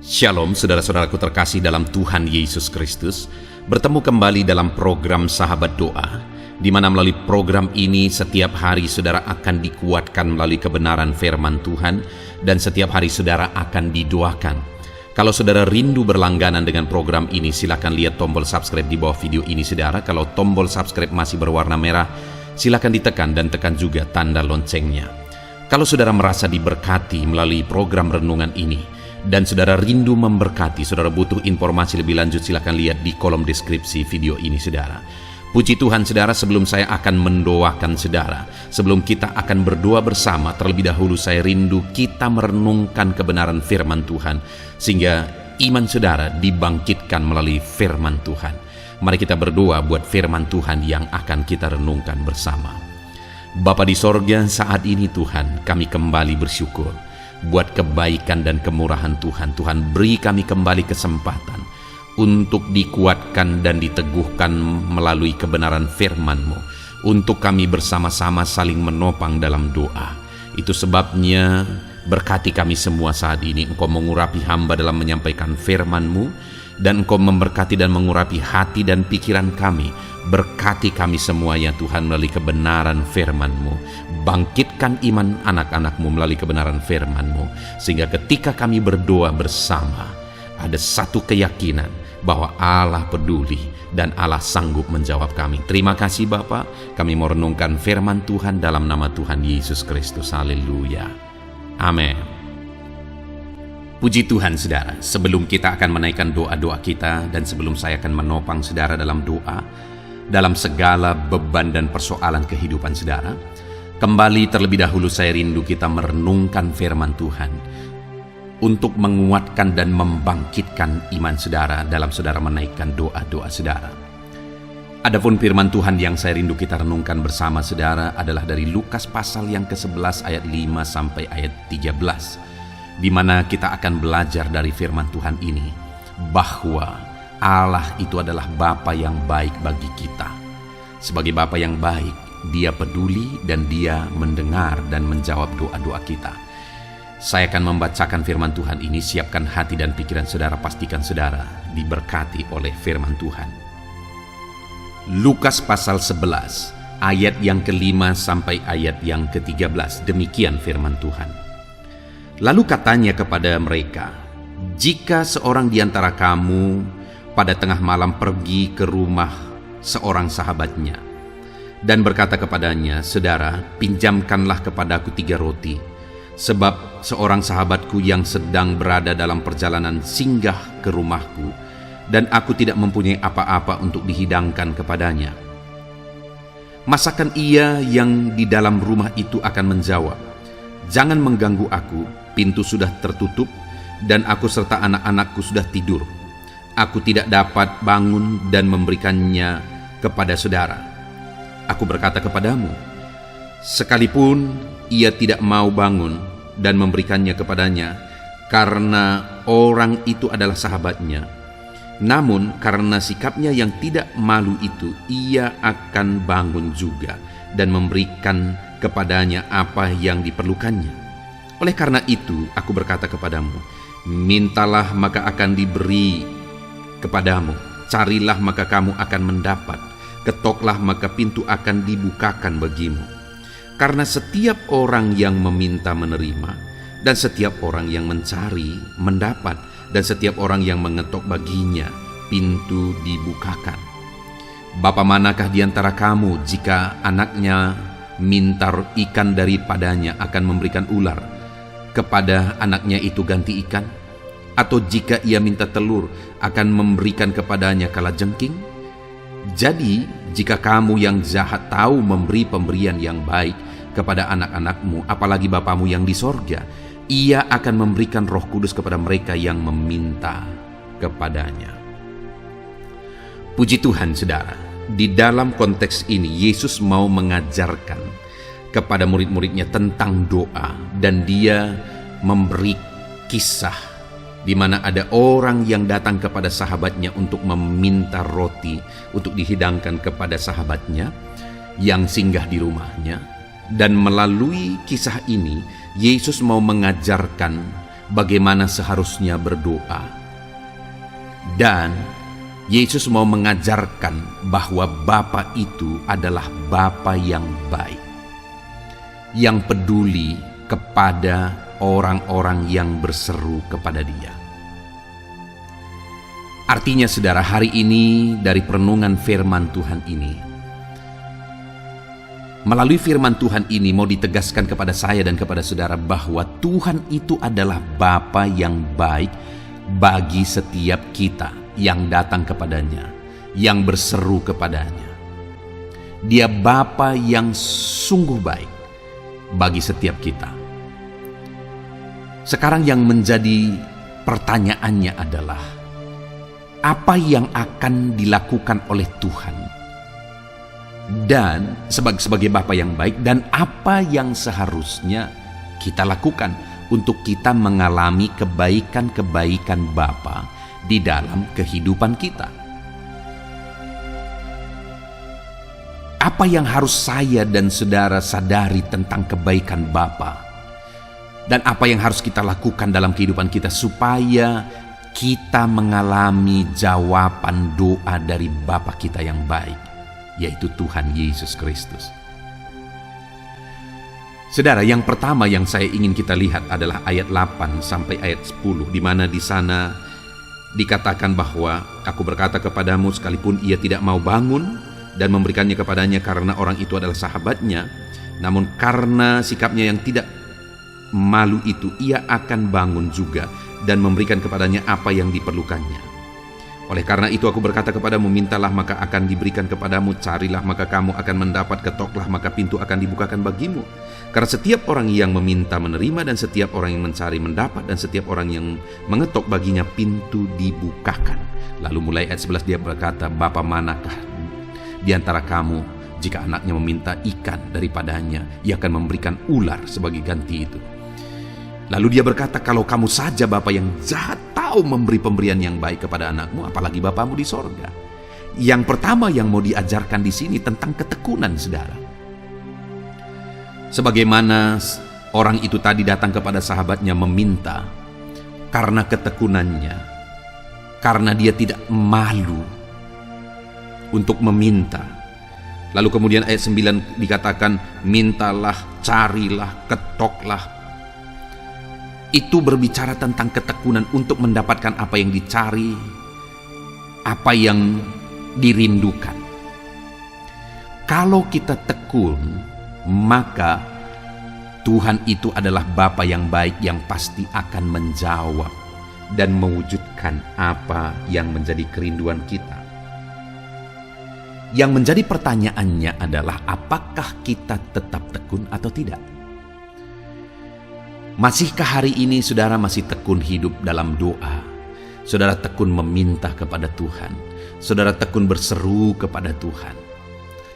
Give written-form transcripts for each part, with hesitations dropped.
Shalom saudara-saudaraku terkasih dalam Tuhan Yesus Kristus. Bertemu kembali dalam program Sahabat Doa, di mana melalui program ini setiap hari saudara akan dikuatkan melalui kebenaran firman Tuhan, dan setiap hari saudara akan didoakan. Kalau saudara rindu berlangganan dengan program ini, silakan lihat tombol subscribe di bawah video ini saudara. Kalau tombol subscribe masih berwarna merah, silakan ditekan dan tekan juga tanda loncengnya. Kalau saudara merasa diberkati melalui program renungan ini, dan saudara rindu memberkati, saudara butuh informasi lebih lanjut, silakan lihat di kolom deskripsi video ini saudara. Puji Tuhan saudara, sebelum saya akan mendoakan saudara, sebelum kita akan berdoa bersama, terlebih dahulu saya rindu kita merenungkan kebenaran firman Tuhan, sehingga iman saudara dibangkitkan melalui firman Tuhan. Mari kita berdoa buat firman Tuhan yang akan kita renungkan bersama. Bapa di sorga, saat ini Tuhan, kami kembali bersyukur buat kebaikan dan kemurahan Tuhan. Tuhan beri kami kembali kesempatan untuk dikuatkan dan diteguhkan melalui kebenaran firman-Mu, untuk kami bersama-sama saling menopang dalam doa. Itu sebabnya berkati kami semua saat ini. Engkau mengurapi hamba dalam menyampaikan firman-Mu, dan Engkau memberkati dan mengurapi hati dan pikiran kami. Berkati kami semua ya Tuhan melalui kebenaran firman-Mu. Bangkitkan iman anak-anak-Mu melalui kebenaran firman-Mu, sehingga ketika kami berdoa bersama, ada satu keyakinan bahwa Allah peduli dan Allah sanggup menjawab kami. Terima kasih Bapa, kami mau renungkan firman Tuhan dalam nama Tuhan Yesus Kristus. Haleluya. Amin. Puji Tuhan saudara, sebelum kita akan menaikkan doa-doa kita, dan sebelum saya akan menopang saudara dalam doa, dalam segala beban dan persoalan kehidupan saudara, kembali terlebih dahulu saya rindu kita merenungkan firman Tuhan untuk menguatkan dan membangkitkan iman saudara dalam saudara menaikkan doa-doa saudara. Adapun firman Tuhan yang saya rindu kita renungkan bersama saudara adalah dari Lukas pasal yang ke-11 ayat 5 sampai ayat 13. Di mana kita akan belajar dari firman Tuhan ini bahwa Allah itu adalah Bapa yang baik bagi kita. Sebagai Bapa yang baik, Dia peduli dan Dia mendengar dan menjawab doa-doa kita. Saya akan membacakan firman Tuhan ini. Siapkan hati dan pikiran saudara, pastikan saudara diberkati oleh firman Tuhan. Lukas pasal 11 ayat yang ke-5 sampai ayat yang ke-13. Demikian firman Tuhan. Lalu katanya kepada mereka, "Jika seorang di antara kamu pada tengah malam pergi ke rumah seorang sahabatnya dan berkata kepadanya, 'Saudara, pinjamkanlah kepadaku 3 roti, sebab seorang sahabatku yang sedang berada dalam perjalanan singgah ke rumahku, dan aku tidak mempunyai apa-apa untuk dihidangkan kepadanya.' Masakan ia yang di dalam rumah itu akan menjawab, 'Jangan mengganggu aku, pintu sudah tertutup, dan aku serta anak-anakku sudah tidur. Aku tidak dapat bangun dan memberikannya kepada saudara.' Aku berkata kepadamu, sekalipun ia tidak mau bangun dan memberikannya kepadanya, karena orang itu adalah sahabatnya, namun karena sikapnya yang tidak malu itu, ia akan bangun juga dan memberikan kepadanya apa yang diperlukannya. Oleh karena itu, aku berkata kepadamu, mintalah maka akan diberi kepadamu, carilah maka kamu akan mendapat, ketoklah maka pintu akan dibukakan bagimu. Karena setiap orang yang meminta menerima, dan setiap orang yang mencari mendapat, dan setiap orang yang mengetok baginya pintu dibukakan. Bapa manakah di antara kamu jika anaknya minta ikan daripadanya akan memberikan ular kepada anaknya itu ganti ikan? Atau jika ia minta telur akan memberikan kepadanya kalajengking? Jadi jika kamu yang jahat tahu memberi pemberian yang baik kepada anak-anakmu, apalagi Bapamu yang di sorga, Ia akan memberikan Roh Kudus kepada mereka yang meminta kepadanya." Puji Tuhan saudara, di dalam konteks ini Yesus mau mengajarkan kepada murid-muridnya tentang doa, dan Dia memberi kisah di mana ada orang yang datang kepada sahabatnya untuk meminta roti untuk dihidangkan kepada sahabatnya yang singgah di rumahnya. Dan melalui kisah ini Yesus mau mengajarkan bagaimana seharusnya berdoa. Dan Yesus mau mengajarkan bahwa Bapa itu adalah Bapa yang baik, yang peduli kepada orang-orang yang berseru kepada Dia. Artinya saudara, hari ini dari perenungan firman Tuhan ini, melalui firman Tuhan ini mau ditegaskan kepada saya dan kepada saudara bahwa Tuhan itu adalah Bapa yang baik bagi setiap kita yang datang kepadanya, yang berseru kepadanya. Dia Bapa yang sungguh baik bagi setiap kita. Sekarang yang menjadi pertanyaannya adalah, apa yang akan dilakukan oleh Tuhan dan sebagai Bapa yang baik, dan apa yang seharusnya kita lakukan untuk kita mengalami kebaikan-kebaikan Bapa di dalam kehidupan kita. Apa yang harus saya dan saudara sadari tentang kebaikan Bapa, dan apa yang harus kita lakukan dalam kehidupan kita supaya kita mengalami jawaban doa dari Bapa kita yang baik, yaitu Tuhan Yesus Kristus. Saudara, yang pertama yang saya ingin kita lihat adalah ayat 8 sampai ayat 10, di mana di sana dikatakan bahwa aku berkata kepadamu, sekalipun ia tidak mau bangun dan memberikannya kepadanya karena orang itu adalah sahabatnya, namun karena sikapnya yang tidak malu itu, ia akan bangun juga dan memberikan kepadanya apa yang diperlukannya. Oleh karena itu aku berkata kepadamu, mintalah maka akan diberikan kepadamu, carilah maka kamu akan mendapat, ketoklah maka pintu akan dibukakan bagimu. Karena setiap orang yang meminta menerima, dan setiap orang yang mencari mendapat, dan setiap orang yang mengetok baginya pintu dibukakan. Lalu mulai ayat 11 dia berkata, Bapa manakah di antara kamu jika anaknya meminta ikan daripadanya, ia akan memberikan ular sebagai ganti itu. Lalu dia berkata, kalau kamu saja Bapa yang jahat tahu memberi pemberian yang baik kepada anakmu, apalagi Bapamu di sorga. Yang pertama yang mau diajarkan di sini tentang ketekunan, saudara. Sebagaimana orang itu tadi datang kepada sahabatnya meminta karena ketekunannya, karena dia tidak malu untuk meminta. Lalu kemudian ayat 9 dikatakan, mintalah, carilah, ketoklah. Itu berbicara tentang ketekunan untuk mendapatkan apa yang dicari, apa yang dirindukan. Kalau kita tekun, maka Tuhan itu adalah Bapa yang baik yang pasti akan menjawab dan mewujudkan apa yang menjadi kerinduan kita. Yang menjadi pertanyaannya adalah, apakah kita tetap tekun atau tidak? Masihkah hari ini saudara masih tekun hidup dalam doa? Saudara tekun meminta kepada Tuhan? Saudara tekun berseru kepada Tuhan?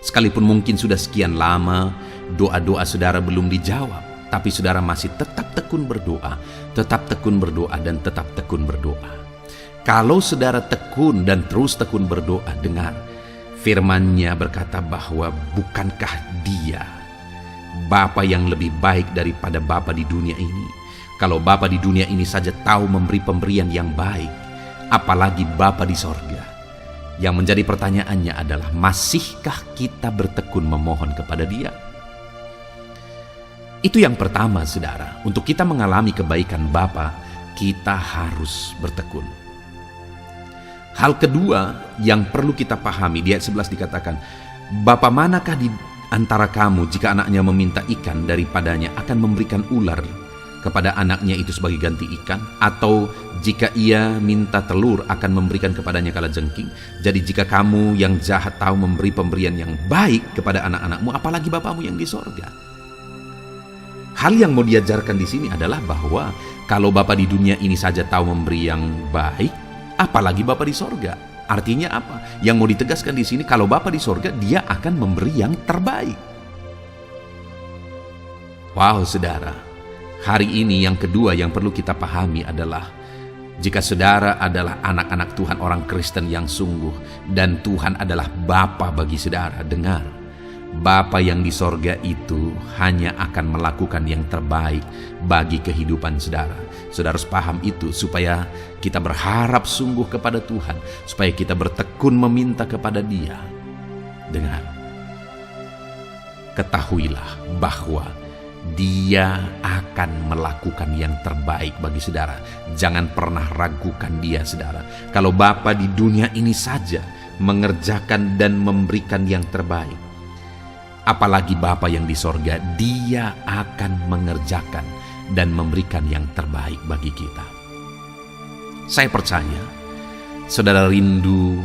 Sekalipun mungkin sudah sekian lama doa-doa saudara belum dijawab, tapi saudara masih tetap tekun berdoa, tetap tekun berdoa, dan tetap tekun berdoa. Kalau saudara tekun dan terus tekun berdoa, dengar firman-Nya berkata bahwa bukankah Dia Bapa yang lebih baik daripada Bapa di dunia ini? Kalau Bapa di dunia ini saja tahu memberi pemberian yang baik, apalagi Bapa di sorga. Yang menjadi pertanyaannya adalah, masihkah kita bertekun memohon kepada Dia? Itu yang pertama, saudara. Untuk kita mengalami kebaikan Bapa, kita harus bertekun. Hal kedua yang perlu kita pahami, di ayat 11 dikatakan, Bapa manakah di antara kamu jika anaknya meminta ikan daripadanya akan memberikan ular kepada anaknya itu sebagai ganti ikan, atau jika ia minta telur akan memberikan kepadanya kalajengking. Jadi jika kamu yang jahat tahu memberi pemberian yang baik kepada anak-anakmu, apalagi Bapamu yang di sorga. Hal yang mau diajarkan di sini adalah bahwa kalau Bapa di dunia ini saja tahu memberi yang baik, apalagi Bapa di sorga. Artinya apa? Yang mau ditegaskan di sini, kalau Bapa di sorga, Dia akan memberi yang terbaik. Wow, saudara. Hari ini yang kedua yang perlu kita pahami adalah, jika saudara adalah anak-anak Tuhan, orang Kristen yang sungguh, dan Tuhan adalah Bapa bagi saudara, dengar, Bapa yang di sorga itu hanya akan melakukan yang terbaik bagi kehidupan saudara. Saudara harus paham itu supaya kita berharap sungguh kepada Tuhan, supaya kita bertekun meminta kepada Dia. Dengar, ketahuilah bahwa Dia akan melakukan yang terbaik bagi saudara. Jangan pernah ragukan Dia, saudara. Kalau Bapa di dunia ini saja mengerjakan dan memberikan yang terbaik, apalagi Bapa yang di sorga, Dia akan mengerjakan dan memberikan yang terbaik bagi kita. Saya percaya saudara rindu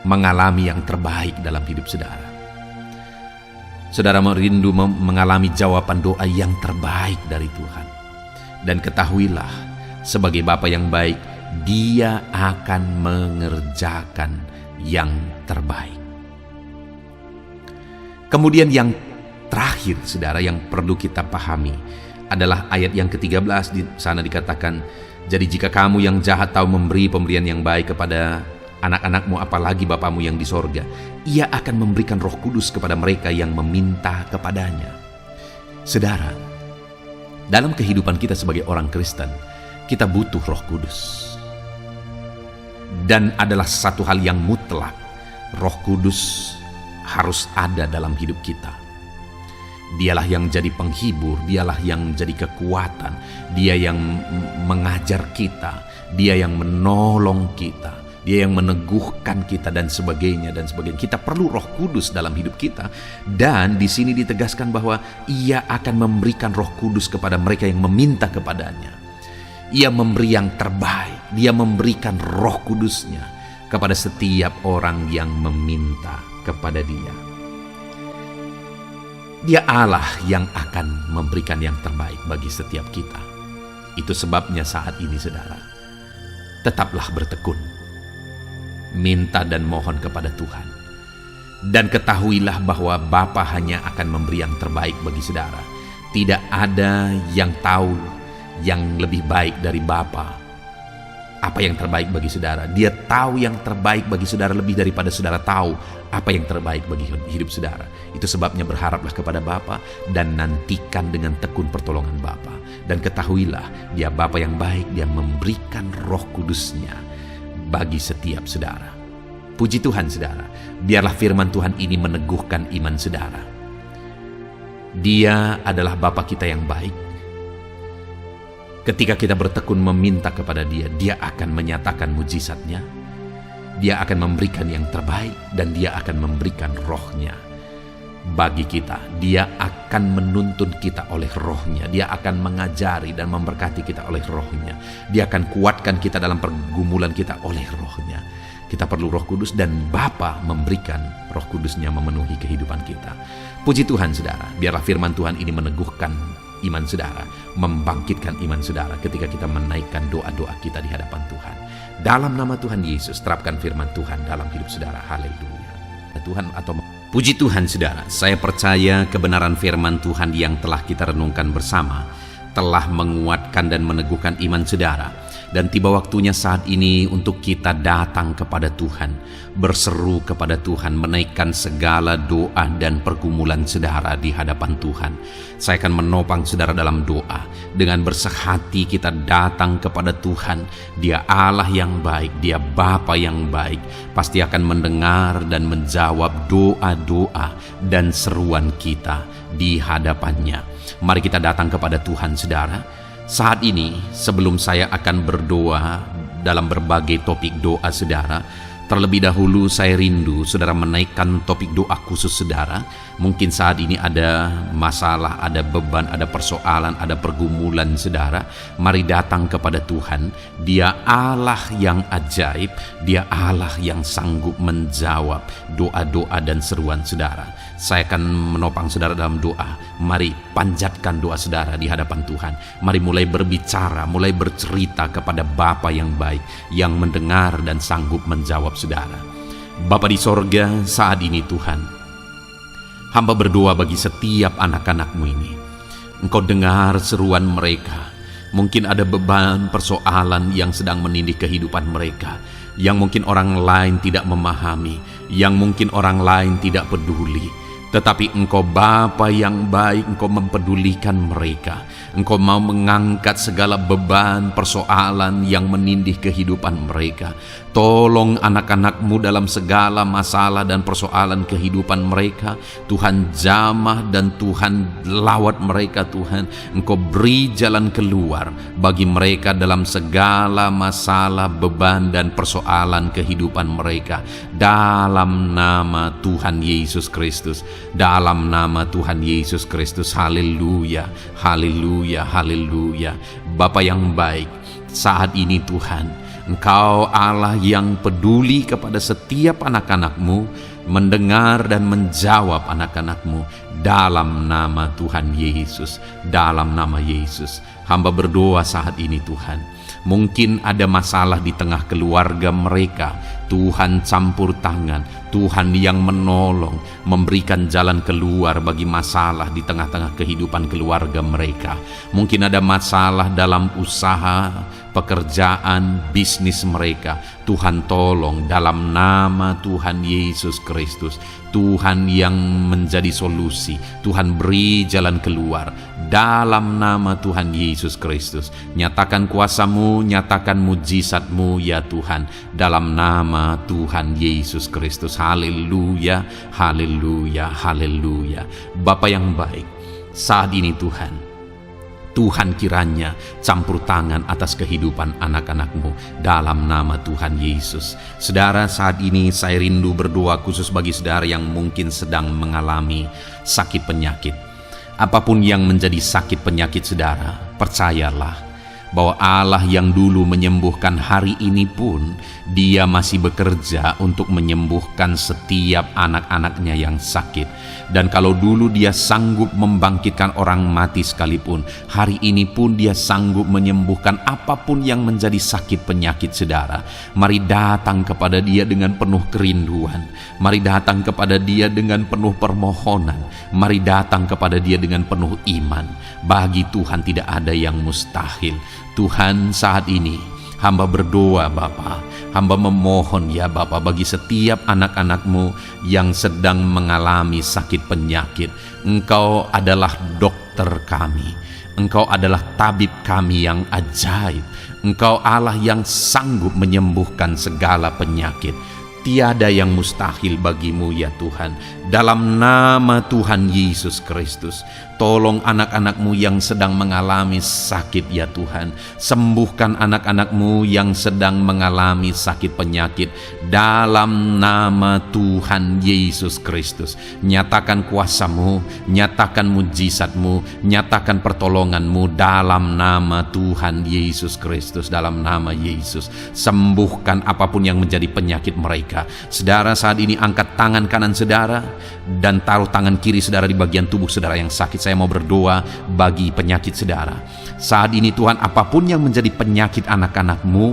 mengalami yang terbaik dalam hidup saudara. Saudara merindu mengalami jawaban doa yang terbaik dari Tuhan. Dan ketahuilah, sebagai Bapa yang baik, Dia akan mengerjakan yang terbaik. Kemudian yang terakhir, saudara, yang perlu kita pahami adalah ayat yang ke-13. Di sana dikatakan, jadi jika kamu yang jahat tahu memberi pemberian yang baik kepada anak-anakmu, apalagi Bapamu yang di sorga, Ia akan memberikan Roh Kudus kepada mereka yang meminta kepadanya. Saudara, dalam kehidupan kita sebagai orang Kristen, kita butuh Roh Kudus. Dan adalah satu hal yang mutlak, Roh Kudus harus ada dalam hidup kita. Dialah yang jadi penghibur, Dialah yang jadi kekuatan, Dia yang mengajar kita, Dia yang menolong kita, Dia yang meneguhkan kita dan sebagainya dan sebagainya. Kita perlu Roh Kudus dalam hidup kita. Dan di sini ditegaskan bahwa Ia akan memberikan Roh Kudus kepada mereka yang meminta kepadanya. Ia memberi yang terbaik. Dia memberikan Roh Kudusnya kepada setiap orang yang meminta kepada Dia. Dia Allah yang akan memberikan yang terbaik bagi setiap kita. Itu sebabnya saat ini, saudara, tetaplah bertekun, minta dan mohon kepada Tuhan. Dan ketahuilah bahwa Bapa hanya akan memberi yang terbaik bagi saudara. Tidak ada yang tahu yang lebih baik dari Bapa. Apa yang terbaik bagi saudara? Dia tahu yang terbaik bagi saudara lebih daripada saudara tahu apa yang terbaik bagi hidup saudara. Itu sebabnya berharaplah kepada Bapa dan nantikan dengan tekun pertolongan Bapa. Dan ketahuilah, Dia Bapa yang baik, Dia memberikan Roh Kudusnya bagi setiap saudara. Puji Tuhan, saudara. Biarlah firman Tuhan ini meneguhkan iman saudara. Dia adalah Bapa kita yang baik. Ketika kita bertekun meminta kepada Dia, Dia akan menyatakan mujizatnya. Dia akan memberikan yang terbaik dan Dia akan memberikan Roh-Nya bagi kita. Dia akan menuntun kita oleh Roh-Nya. Dia akan mengajari dan memberkati kita oleh Roh-Nya. Dia akan kuatkan kita dalam pergumulan kita oleh Roh-Nya. Kita perlu Roh Kudus dan Bapa memberikan Roh Kudusnya memenuhi kehidupan kita. Puji Tuhan, saudara. Biarlah firman Tuhan ini meneguhkan iman saudara, membangkitkan iman saudara ketika kita menaikkan doa-doa kita di hadapan Tuhan. Dalam nama Tuhan Yesus, terapkan firman Tuhan dalam hidup saudara. Haleluya. Tuhan atau puji Tuhan, saudara. Saya percaya kebenaran firman Tuhan yang telah kita renungkan bersama telah menguatkan dan meneguhkan iman saudara. Dan tiba waktunya saat ini untuk kita datang kepada Tuhan, berseru kepada Tuhan, menaikkan segala doa dan pergumulan saudara di hadapan Tuhan. Saya akan menopang saudara dalam doa. Dengan bersehati kita datang kepada Tuhan. Dia Allah yang baik, Dia Bapa yang baik. Pasti akan mendengar dan menjawab doa-doa dan seruan kita di hadapannya. Mari kita datang kepada Tuhan, saudara. Saat ini, sebelum saya akan berdoa dalam berbagai topik doa saudara, terlebih dahulu saya rindu saudara menaikkan topik doa khusus saudara. Mungkin saat ini ada masalah, ada beban, ada persoalan, ada pergumulan saudara. Mari datang kepada Tuhan. Dia Allah yang ajaib, Dia Allah yang sanggup menjawab doa-doa dan seruan saudara. Saya akan menopang saudara dalam doa. Mari panjatkan doa saudara di hadapan Tuhan. Mari mulai berbicara, mulai bercerita kepada Bapa yang baik, yang mendengar dan sanggup menjawab saudara. Bapa di sorga, saat ini Tuhan, hamba berdoa bagi setiap anak-anak-Mu ini. Engkau dengar seruan mereka. Mungkin ada beban, persoalan yang sedang menindih kehidupan mereka, yang mungkin orang lain tidak memahami, yang mungkin orang lain tidak peduli. Tetapi Engkau Bapa yang baik, Engkau mempedulikan mereka. Engkau mau mengangkat segala beban, persoalan yang menindih kehidupan mereka. Tolong anak-anak-Mu dalam segala masalah dan persoalan kehidupan mereka. Tuhan jamah dan Tuhan lawat mereka Tuhan. Engkau beri jalan keluar bagi mereka dalam segala masalah, beban dan persoalan kehidupan mereka. Dalam nama Tuhan Yesus Kristus. Dalam nama Tuhan Yesus Kristus. Haleluya, haleluya, haleluya. Bapa yang baik, saat ini Tuhan, Engkau Allah yang peduli kepada setiap anak-anak-Mu, mendengar dan menjawab anak-anak-Mu. Dalam nama Tuhan Yesus, dalam nama Yesus, hamba berdoa saat ini Tuhan. Mungkin ada masalah di tengah keluarga mereka. Tuhan campur tangan, Tuhan yang menolong, memberikan jalan keluar bagi masalah di tengah-tengah kehidupan keluarga mereka. Mungkin ada masalah dalam usaha, pekerjaan, bisnis mereka. Tuhan tolong dalam nama Tuhan Yesus Kristus. Tuhan yang menjadi solusi, Tuhan beri jalan keluar dalam nama Tuhan Yesus Kristus. Nyatakan kuasa-Mu, nyatakan mujizat-Mu ya Tuhan, dalam nama Tuhan Yesus Kristus. Haleluya, haleluya, haleluya. Bapa yang baik, saat ini Tuhan kiranya campur tangan atas kehidupan anak-anak-Mu dalam nama Tuhan Yesus. Saudara, saat ini saya rindu berdoa khusus bagi saudara yang mungkin sedang mengalami sakit penyakit. Apapun yang menjadi sakit penyakit saudara, percayalah bahwa Allah yang dulu menyembuhkan hari ini pun Dia masih bekerja untuk menyembuhkan setiap anak-anaknya yang sakit. Dan kalau dulu Dia sanggup membangkitkan orang mati sekalipun, hari ini pun Dia sanggup menyembuhkan apapun yang menjadi sakit penyakit saudara. Mari datang kepada Dia dengan penuh kerinduan. Mari datang kepada Dia dengan penuh permohonan. Mari datang kepada Dia dengan penuh iman. Bagi Tuhan tidak ada yang mustahil. Tuhan, saat ini hamba berdoa Bapa, hamba memohon ya Bapa, bagi setiap anak-anak-Mu yang sedang mengalami sakit penyakit. Engkau adalah dokter kami, Engkau adalah tabib kami yang ajaib. Engkau Allah yang sanggup menyembuhkan segala penyakit. Tiada yang mustahil bagi-Mu ya Tuhan. Dalam nama Tuhan Yesus Kristus, tolong anak-anak-Mu yang sedang mengalami sakit ya Tuhan. Sembuhkan anak-anak-Mu yang sedang mengalami sakit penyakit. Dalam nama Tuhan Yesus Kristus, nyatakan kuasa-Mu, nyatakan mujizat-Mu, nyatakan pertolongan-Mu dalam nama Tuhan Yesus Kristus. Dalam nama Yesus, sembuhkan apapun yang menjadi penyakit mereka. Saudara, saat ini angkat tangan kanan saudara dan taruh tangan kiri saudara di bagian tubuh saudara yang sakit. Saya mau berdoa bagi penyakit saudara. Saat ini Tuhan, apapun yang menjadi penyakit anak-anak-Mu,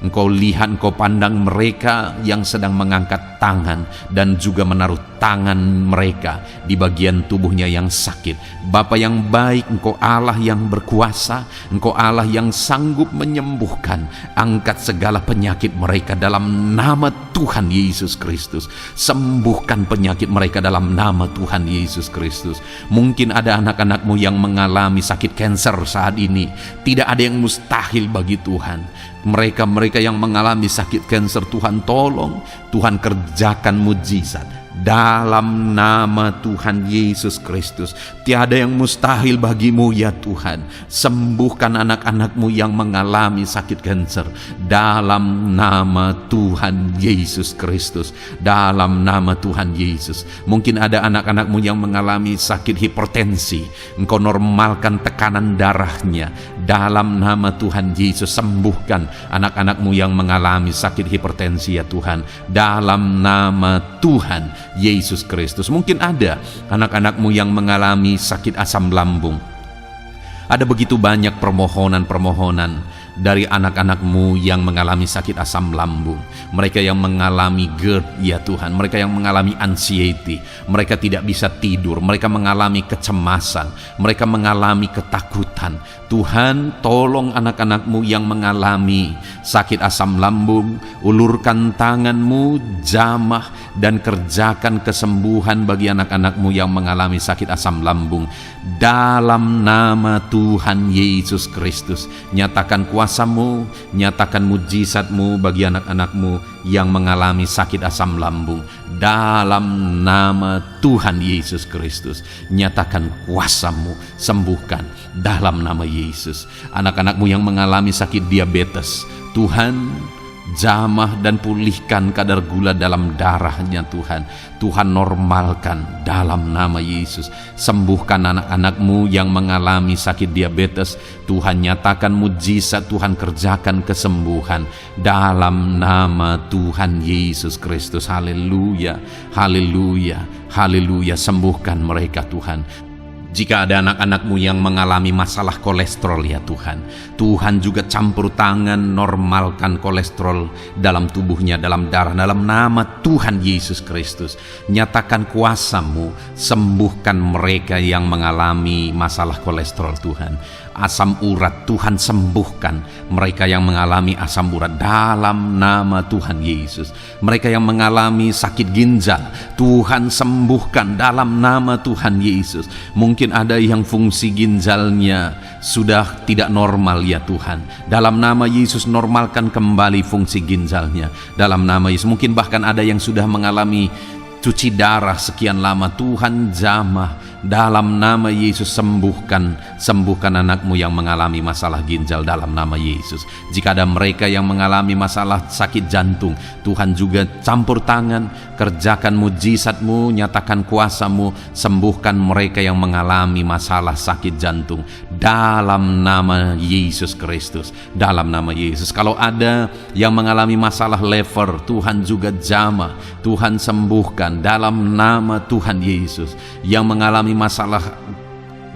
Engkau lihat, Engkau pandang mereka yang sedang mengangkat tangan dan juga menaruh tangan mereka di bagian tubuhnya yang sakit. Bapa yang baik, Engkau Allah yang berkuasa, Engkau Allah yang sanggup menyembuhkan. Angkat segala penyakit mereka dalam nama Tuhan Yesus Kristus. Sembuhkan penyakit mereka dalam nama Tuhan Yesus Kristus. Mungkin ada anak-anak-Mu yang mengalami sakit kanker saat ini. Tidak ada yang mustahil bagi Tuhan. Mereka yang mengalami sakit kanker, Tuhan tolong, Tuhan kerjakan mujizat dalam nama Tuhan Yesus Kristus. Tiada yang mustahil bagi-Mu ya Tuhan. Sembuhkan anak-anak-Mu yang mengalami sakit kanker dalam nama Tuhan Yesus Kristus. Dalam nama Tuhan Yesus. Mungkin ada anak-anak-Mu yang mengalami sakit hipertensi. Engkau normalkan tekanan darahnya dalam nama Tuhan Yesus. Sembuhkan anak-anak-Mu yang mengalami sakit hipertensi ya Tuhan, dalam nama Tuhan Yesus Kristus. Mungkin ada anak-anak-Mu yang mengalami sakit asam lambung. Ada begitu banyak permohonan-permohonan dari anak-anak-Mu yang mengalami sakit asam lambung, mereka yang mengalami GERD ya Tuhan, mereka yang mengalami anxiety, mereka tidak bisa tidur, mereka mengalami kecemasan, mereka mengalami ketakutan. Tuhan, tolong anak-anak-Mu yang mengalami sakit asam lambung, ulurkan tangan-Mu, jamah dan kerjakan kesembuhan bagi anak-anak-Mu yang mengalami sakit asam lambung. Dalam nama Tuhan Yesus Kristus, nyatakan kuasa-Mu, nyatakan mujizat-Mu bagi anak-anak-Mu yang mengalami sakit asam lambung. Dalam nama Tuhan Yesus Kristus, nyatakan kuasa-Mu, sembuhkan dalam nama Yesus. Anak-anak-Mu yang mengalami sakit diabetes, Tuhan, jamah dan pulihkan kadar gula dalam darahnya Tuhan. Tuhan, normalkan dalam nama Yesus. Sembuhkan anak-anak-Mu yang mengalami sakit diabetes. Tuhan, nyatakan mujizat, Tuhan kerjakan kesembuhan dalam nama Tuhan Yesus Kristus. Haleluya, haleluya, haleluya. Sembuhkan mereka Tuhan. Jika ada anak-anak-Mu yang mengalami masalah kolesterol ya Tuhan, Tuhan juga campur tangan, normalkan kolesterol dalam tubuhnya, dalam darah, dalam nama Tuhan Yesus Kristus. Nyatakan kuasa-Mu, sembuhkan mereka yang mengalami masalah kolesterol Tuhan. Asam urat, Tuhan sembuhkan mereka yang mengalami asam urat dalam nama Tuhan Yesus. Mereka yang mengalami sakit ginjal, Tuhan sembuhkan dalam nama Tuhan Yesus. Mungkin ada yang fungsi ginjalnya sudah tidak normal ya Tuhan. Dalam nama Yesus, normalkan kembali fungsi ginjalnya dalam nama Yesus. Mungkin bahkan ada yang sudah mengalami cuci darah sekian lama, Tuhan jamah dalam nama Yesus. Sembuhkan anak-Mu yang mengalami masalah ginjal dalam nama Yesus. Jika ada mereka yang mengalami masalah sakit jantung, Tuhan juga campur tangan, kerjakan mujizat-Mu, nyatakan kuasa-Mu, sembuhkan mereka yang mengalami masalah sakit jantung dalam nama Yesus Kristus, dalam nama Yesus. Kalau ada yang mengalami masalah liver, Tuhan juga jamah, Tuhan sembuhkan dalam nama Tuhan Yesus. Yang mengalami masalah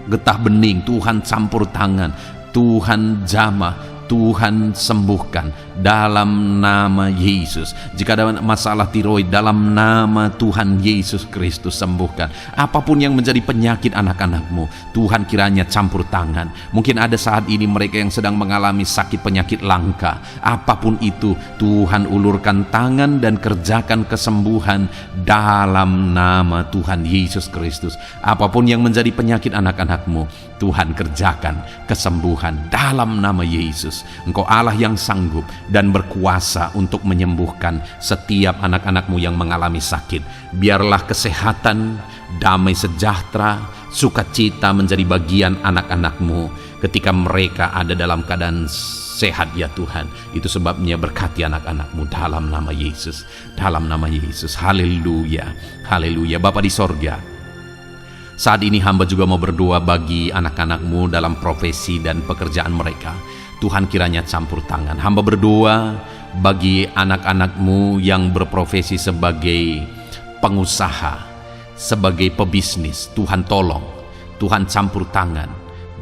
getah bening, Tuhan campur tangan, Tuhan jamah, Tuhan sembuhkan dalam nama Yesus. Jika ada masalah tiroid, dalam nama Tuhan Yesus Kristus sembuhkan. Apapun yang menjadi penyakit anak-anak-Mu, Tuhan kiranya campur tangan. Mungkin ada saat ini mereka yang sedang mengalami sakit penyakit langka. Apapun itu, Tuhan ulurkan tangan dan kerjakan kesembuhan dalam nama Tuhan Yesus Kristus. Apapun yang menjadi penyakit anak-anak-Mu, Tuhan kerjakan kesembuhan dalam nama Yesus. Engkau Allah yang sanggup dan berkuasa untuk menyembuhkan setiap anak-anak-Mu yang mengalami sakit. Biarlah kesehatan, damai sejahtera, sukacita menjadi bagian anak-anak-Mu ketika mereka ada dalam keadaan sehat ya Tuhan. Itu sebabnya berkati anak-anak-Mu dalam nama Yesus, dalam nama Yesus. Haleluya, haleluya. Bapa di sorga, saat ini hamba juga mau berdoa bagi anak-anak-Mu dalam profesi dan pekerjaan mereka. Tuhan kiranya campur tangan. Hamba berdoa bagi anak-anak-Mu yang berprofesi sebagai pengusaha, sebagai pebisnis. Tuhan tolong, Tuhan campur tangan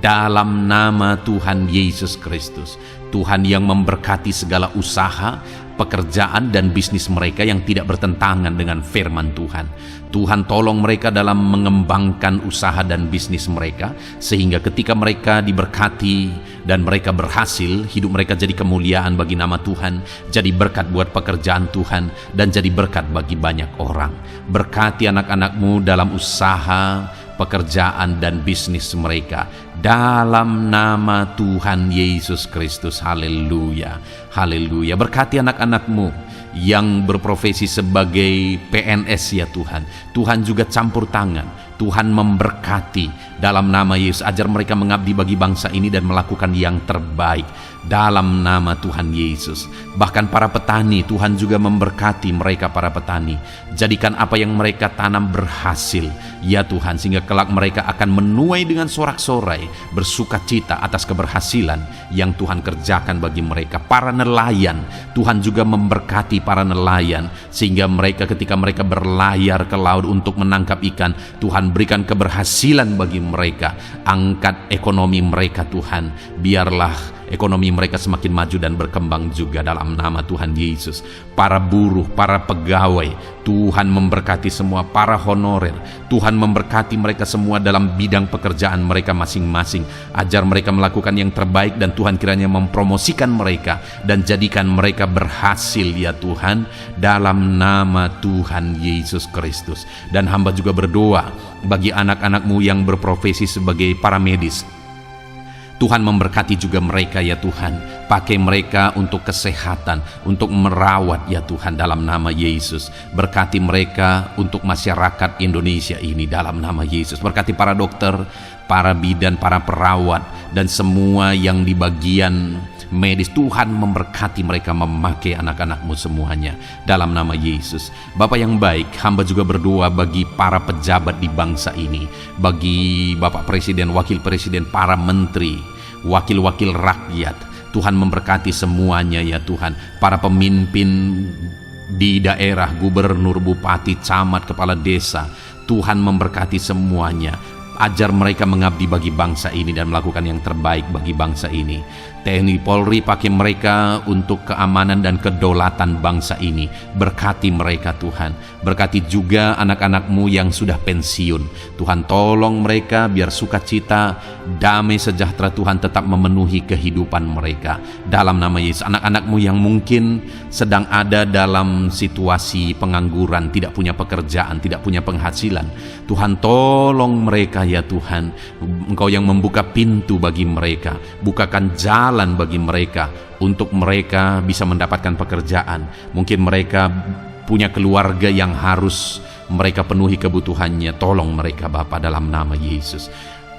dalam nama Tuhan Yesus Kristus. Tuhan yang memberkati segala usaha, pekerjaan dan bisnis mereka yang tidak bertentangan dengan firman Tuhan. Tuhan tolong mereka dalam mengembangkan usaha dan bisnis mereka, sehingga ketika mereka diberkati dan mereka berhasil, hidup mereka jadi kemuliaan bagi nama Tuhan, jadi berkat buat pekerjaan Tuhan, dan jadi berkat bagi banyak orang. Berkati anak-anak-Mu dalam usaha, pekerjaan dan bisnis mereka dalam nama Tuhan Yesus Kristus. Haleluya, haleluya. Berkati anak-anak-Mu yang berprofesi sebagai PNS ya Tuhan. Tuhan juga campur tangan, Tuhan memberkati dalam nama Yesus. Ajar mereka mengabdi bagi bangsa ini dan melakukan yang terbaik dalam nama Tuhan Yesus. Bahkan para petani, Tuhan juga memberkati mereka para petani. Jadikan apa yang mereka tanam berhasil ya Tuhan, sehingga kelak mereka akan menuai dengan sorak-sorai, bersukacita atas keberhasilan yang Tuhan kerjakan bagi mereka. Para nelayan, Tuhan juga memberkati para nelayan, sehingga mereka ketika mereka berlayar ke laut untuk menangkap ikan, Tuhan berikan keberhasilan bagi mereka. Angkat ekonomi mereka Tuhan. Biarlah ekonomi mereka semakin maju dan berkembang juga dalam nama Tuhan Yesus. Para buruh, para pegawai, Tuhan memberkati semua. Para honorer, Tuhan memberkati mereka semua dalam bidang pekerjaan mereka masing-masing. Ajar mereka melakukan yang terbaik dan Tuhan kiranya mempromosikan mereka dan jadikan mereka berhasil ya Tuhan, dalam nama Tuhan Yesus Kristus. Dan hamba juga berdoa bagi anak-anak-Mu yang berprofesi sebagai para medis. Tuhan memberkati juga mereka ya Tuhan. Pakai mereka untuk kesehatan, untuk merawat ya Tuhan, dalam nama Yesus. Berkati mereka untuk masyarakat Indonesia ini dalam nama Yesus. Berkati para dokter, para bidan, para perawat, dan semua yang di bagian medis. Tuhan memberkati mereka, memakai anak-anak-Mu semuanya dalam nama Yesus. Bapa yang baik, hamba juga berdoa bagi para pejabat di bangsa ini, bagi Bapak Presiden, Wakil Presiden, para menteri, wakil-wakil rakyat. Tuhan memberkati semuanya ya Tuhan. Para pemimpin di daerah, gubernur, bupati, camat, kepala desa, Tuhan memberkati semuanya. Ajar mereka mengabdi bagi bangsa ini dan melakukan yang terbaik bagi bangsa ini. TNI Polri, pakai mereka untuk keamanan dan kedaulatan bangsa ini. Berkati mereka Tuhan. Berkati juga anak-anak-Mu yang sudah pensiun. Tuhan tolong mereka biar sukacita, damai sejahtera Tuhan tetap memenuhi kehidupan mereka dalam nama Yesus. Anak-anak-Mu yang mungkin sedang ada dalam situasi pengangguran, tidak punya pekerjaan, tidak punya penghasilan, Tuhan tolong mereka ya Tuhan. Engkau yang membuka pintu bagi mereka, bukakan jalan bagi mereka untuk mereka bisa mendapatkan pekerjaan. Mungkin mereka punya keluarga yang harus mereka penuhi kebutuhannya. Tolong mereka Bapa dalam nama Yesus.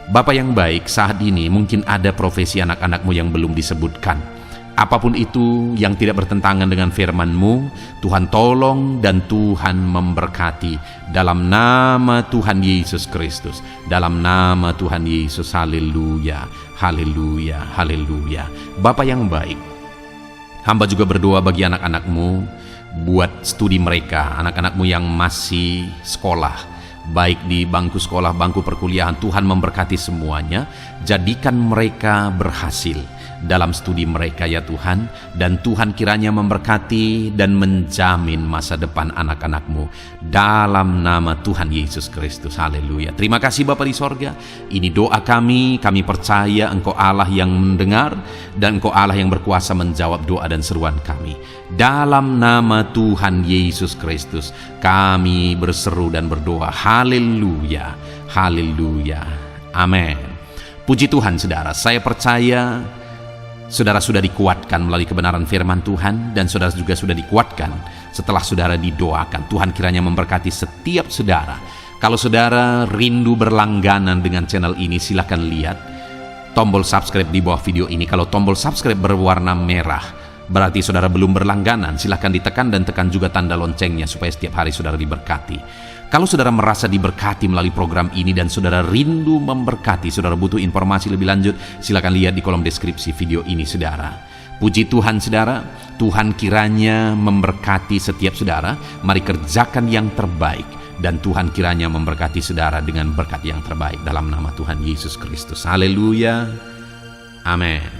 Bapa yang baik, saat ini mungkin ada profesi anak-anak-Mu yang belum disebutkan. Apapun itu yang tidak bertentangan dengan firman-Mu, Tuhan tolong dan Tuhan memberkati dalam nama Tuhan Yesus Kristus. Dalam nama Tuhan Yesus, haleluya, haleluya, haleluya. Bapa yang baik, hamba juga berdoa bagi anak-anak-Mu buat studi mereka, anak-anak-Mu yang masih sekolah, baik di bangku sekolah, bangku perkuliahan. Tuhan memberkati semuanya, jadikan mereka berhasil dalam studi mereka ya Tuhan. Dan Tuhan kiranya memberkati dan menjamin masa depan anak-anak-Mu dalam nama Tuhan Yesus Kristus, haleluya. Terima kasih Bapa di sorga. Ini doa kami percaya Engkau Allah yang mendengar dan Engkau Allah yang berkuasa menjawab doa dan seruan kami. Dalam nama Tuhan Yesus Kristus kami berseru dan berdoa, haleluya, haleluya, amin. Puji Tuhan saudara, saya percaya saudara sudah dikuatkan melalui kebenaran firman Tuhan, dan saudara juga sudah dikuatkan setelah saudara didoakan. Tuhan kiranya memberkati setiap saudara. Kalau saudara rindu berlangganan dengan channel ini, silakan lihat tombol subscribe di bawah video ini. Kalau tombol subscribe berwarna merah, berarti saudara belum berlangganan. Silakan ditekan dan tekan juga tanda loncengnya supaya setiap hari saudara diberkati. Kalau saudara merasa diberkati melalui program ini dan saudara rindu memberkati, saudara butuh informasi lebih lanjut, silakan lihat di kolom deskripsi video ini saudara. Puji Tuhan saudara, Tuhan kiranya memberkati setiap saudara. Mari kerjakan yang terbaik dan Tuhan kiranya memberkati saudara dengan berkat yang terbaik dalam nama Tuhan Yesus Kristus. Haleluya. Amin.